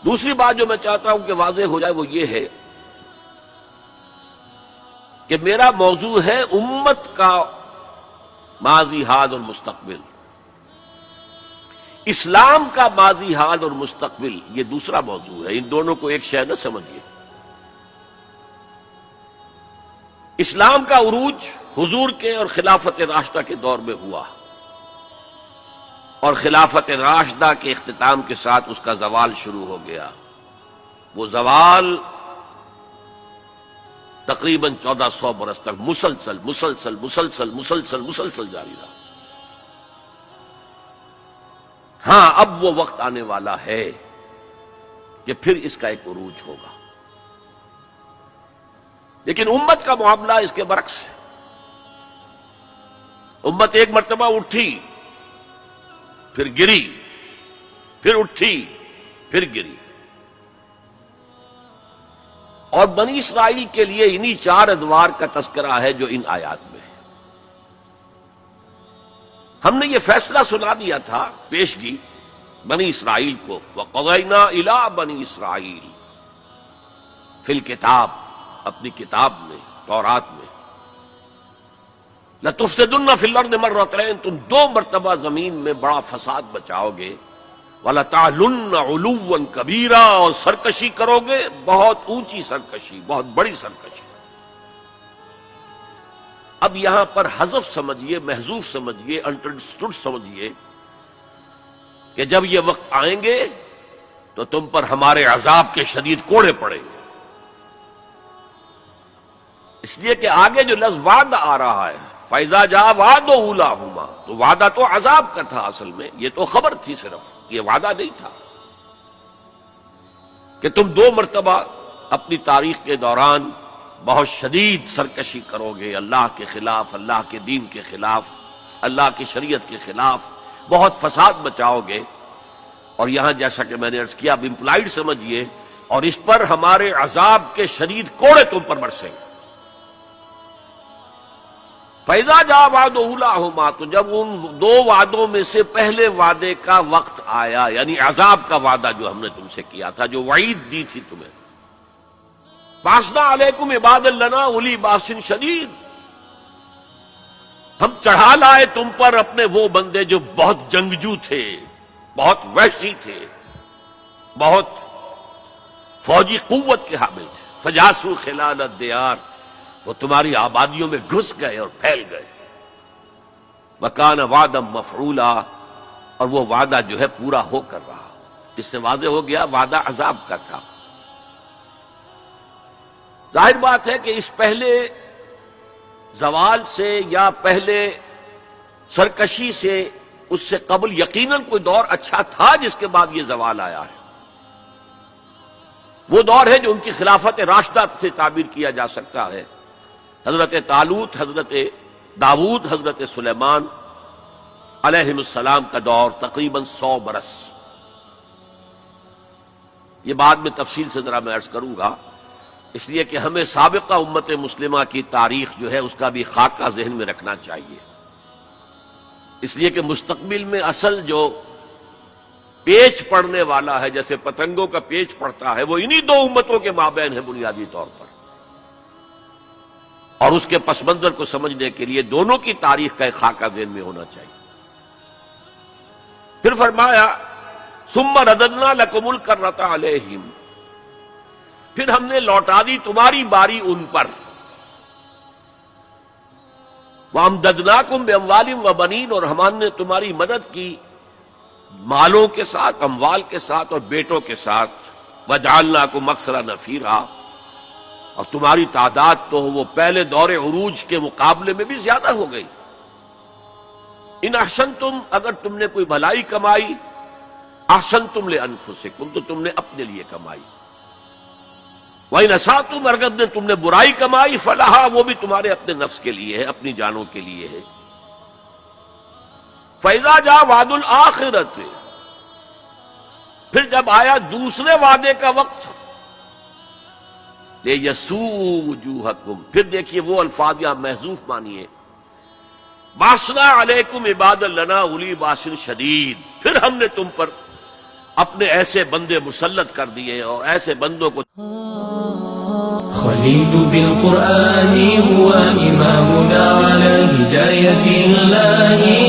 دوسری بات جو میں چاہتا ہوں کہ واضح ہو جائے وہ یہ ہے کہ میرا موضوع ہے امت کا ماضی حال اور مستقبل. اسلام کا ماضی حال اور مستقبل یہ دوسرا موضوع ہے. ان دونوں کو ایک شے نہ سمجھیے. اسلام کا عروج حضور کے اور خلافت راشدہ کے دور میں ہوا، اور خلافت راشدہ کے اختتام کے ساتھ اس کا زوال شروع ہو گیا. وہ زوال تقریباً 1400 برس تک مسلسل مسلسل مسلسل مسلسل مسلسل جاری رہا. ہاں اب وہ وقت آنے والا ہے کہ پھر اس کا ایک عروج ہوگا. لیکن امت کا معاملہ اس کے برعکس ہے. امت ایک مرتبہ اٹھی، پھر گری، پھر اٹھی، پھر گری. اور بنی اسرائیل کے لیے انہی 4 ادوار کا تذکرہ ہے جو ان آیات میں ہے. ہم نے یہ فیصلہ سنا دیا تھا پیشگی بنی اسرائیل کو، وَقَضَيْنَا إِلَىٰ بَنِي إِسْرَائِيلَ فِي الْكِتَابِ، اپنی کتاب میں، تورات میں، لَتُفْسِدُنَّ فِي الْأَرْضِ مَرَّتَيْنِ، تم 2 مرتبہ زمین میں بڑا فساد بچاؤ گے. وَلَتَعْلُنَّ عُلُوًّا كَبِيرًا، اور سرکشی کرو گے، بہت اونچی سرکشی، بہت بڑی سرکشی. اب یہاں پر حذف سمجھیے، محذوف سمجھیے، انڈرسٹوڈ سمجھیے کہ جب یہ وقت آئیں گے تو تم پر ہمارے عذاب کے شدید کوڑے پڑیں گے. اس لیے کہ آگے جو لفظ وعدہ آ رہا ہے، فَإِذَا جَاءَ وَعْدُ أُولَاهُمَا، تو وعدہ تو عذاب کا تھا اصل میں، یہ تو خبر تھی صرف، یہ وعدہ نہیں تھا کہ تم 2 مرتبہ اپنی تاریخ کے دوران بہت شدید سرکشی کرو گے، اللہ کے خلاف، اللہ کے دین کے خلاف، اللہ کی شریعت کے خلاف بہت فساد مچاؤ گے. اور یہاں جیسا کہ میں نے عرض کیا، اب امپلائڈ سمجھیے، اور اس پر ہمارے عذاب کے شدید کوڑے تم پر برسیں گے. فَإِذَا جَاءَ وَعْدُ أُولَاهُمَا، تو جب ان 2 وعدوں میں سے پہلے وعدے کا وقت آیا، یعنی عذاب کا وعدہ جو ہم نے تم سے کیا تھا، جو وعید دی تھی تمہیں، بَعَثْنَا عَلَيْكُمْ عِبَادًا لَنَا أُولِي بَأْسٍ شَدِيدٍ، ہم چڑھا لائے تم پر اپنے وہ بندے جو بہت جنگجو تھے، بہت وحشی تھے، بہت فوجی قوت کے حامل تھے. فَجَاسُوا خِلَالَ الدِّيَارِ، وہ تمہاری آبادیوں میں گھس گئے اور پھیل گئے. وَكَانَ وَعْدًا مَفْعُولًا، اور وہ وعدہ جو ہے پورا ہو کر رہا. اس سے واضح ہو گیا وعدہ عذاب کا تھا. ظاہر بات ہے کہ اس پہلے زوال سے یا پہلے سرکشی سے، اس سے قبل یقیناً کوئی دور اچھا تھا جس کے بعد یہ زوال آیا ہے. وہ دور ہے جو ان کی خلافت راشدہ سے تعبیر کیا جا سکتا ہے. حضرت طالوت، حضرت داؤد، حضرت سلیمان علیہ السلام کا دور، تقریباً 100 برس. یہ بعد میں تفصیل سے ذرا میں عرض کروں گا، اس لیے کہ ہمیں سابقہ امت مسلمہ کی تاریخ جو ہے اس کا بھی خاکہ ذہن میں رکھنا چاہیے. اس لیے کہ مستقبل میں اصل جو پیچ پڑنے والا ہے، جیسے پتنگوں کا پیچ پڑتا ہے، وہ انہی 2 امتوں کے مابین ہے بنیادی طور پر. اور اس کے پس منظر کو سمجھنے کے لیے دونوں کی تاریخ کا ایک خاکہ ذہن میں ہونا چاہیے. پھر فرمایا ثم رددنا لكم الكرة عليهم، پھر ہم نے لوٹا دی تمہاری باری ان پر. وَأَمْدَدْنَاكُمْ بِأَمْوَالٍ وَبَنِينَ، اور ہم نے تمہاری مدد کی مالوں کے ساتھ، اموال کے ساتھ اور بیٹوں کے ساتھ. وَجَعَلْنَاكُمْ أَكْثَرَ نَفِيرًا، اور تمہاری تعداد تو وہ پہلے دور عروج کے مقابلے میں بھی زیادہ ہو گئی. ان احسنتم، اگر تم نے کوئی بھلائی کمائی، احسنتم لانفسکم، تو تم نے اپنے لیے کمائی. وَإِنْ أَسَأْتُمْ، اگر تم نے برائی کمائی، فَلَهَا، وہ بھی تمہارے اپنے نفس کے لیے ہے، اپنی جانوں کے لیے ہے. فَإِذَا جَاءَ وَعْدُ الْآخِرَةِ، پھر جب آیا دوسرے وعدے کا وقت، لِيَسُوءُ وُجُوهَكُمْ، پھر دیکھیے وہ الفاظ یہاں محذوف مانیے. بَعَثْنَا عَلَيْكُمْ عِبَادًا لَنَا أُولِي بَأْسٍ شَدِيدٍ، پھر ہم نے تم پر اپنے ایسے بندے مسلط کر دیے اور ایسے بندوں کو خليل بالقرآن هو إمامنا على هداية الله